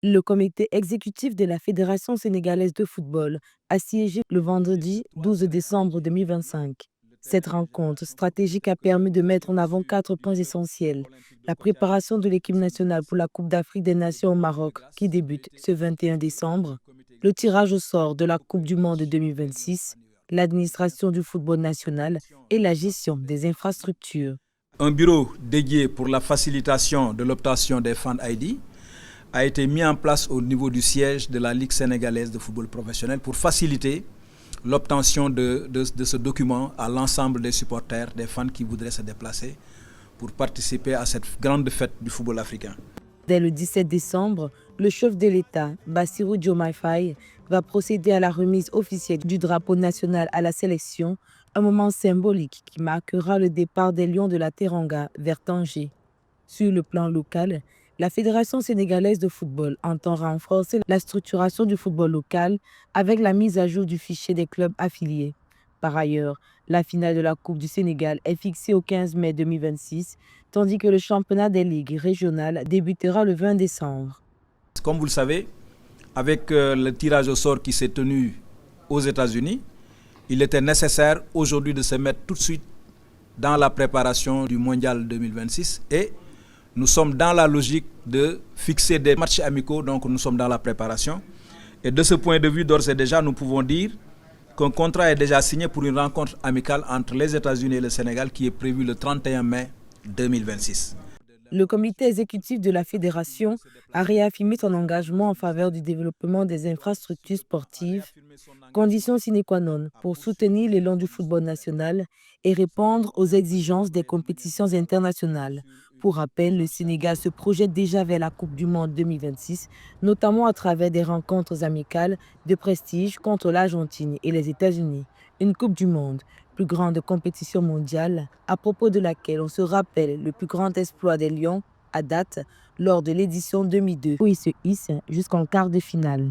Le comité exécutif de la Fédération sénégalaise de football a siégé le vendredi 12 décembre 2025. Cette rencontre stratégique a permis de mettre en avant 4 points essentiels. La préparation de l'équipe nationale pour la Coupe d'Afrique des Nations au Maroc, qui débute ce 21 décembre, le tirage au sort de la Coupe du Monde 2026, l'administration du football national et la gestion des infrastructures. Un bureau dédié pour la facilitation de l'obtention des Fan ID a été mis en place au niveau du siège de la Ligue sénégalaise de football professionnel pour faciliter l'obtention de ce document à l'ensemble des supporters, des fans qui voudraient se déplacer pour participer à cette grande fête du football africain. Dès le 17 décembre, le chef de l'État, Bassirou Diomaye Faye, va procéder à la remise officielle du drapeau national à la sélection, un moment symbolique qui marquera le départ des Lions de la Teranga vers Tanger. Sur le plan local, la Fédération sénégalaise de football entend renforcer la structuration du football local avec la mise à jour du fichier des clubs affiliés. Par ailleurs, la finale de la Coupe du Sénégal est fixée au 15 mai 2026, tandis que le championnat des ligues régionales débutera le 20 décembre. Comme vous le savez, avec le tirage au sort qui s'est tenu aux États-Unis, il était nécessaire aujourd'hui de se mettre tout de suite dans la préparation du Mondial 2026 et nous sommes dans la logique de fixer des matchs amicaux, donc nous sommes dans la préparation. Et de ce point de vue, d'ores et déjà, nous pouvons dire qu'un contrat est déjà signé pour une rencontre amicale entre les États-Unis et le Sénégal qui est prévue le 31 mai 2026. Le comité exécutif de la fédération a réaffirmé son engagement en faveur du développement des infrastructures sportives, condition sine qua non pour soutenir l'élan du football national et répondre aux exigences des compétitions internationales. Pour rappel, le Sénégal se projette déjà vers la Coupe du Monde 2026, notamment à travers des rencontres amicales de prestige contre l'Argentine et les États-Unis. Une Coupe du Monde, plus grande compétition mondiale, à propos de laquelle on se rappelle le plus grand exploit des Lions à date lors de l'édition 2002, où ils se hissent jusqu'en quart de finale.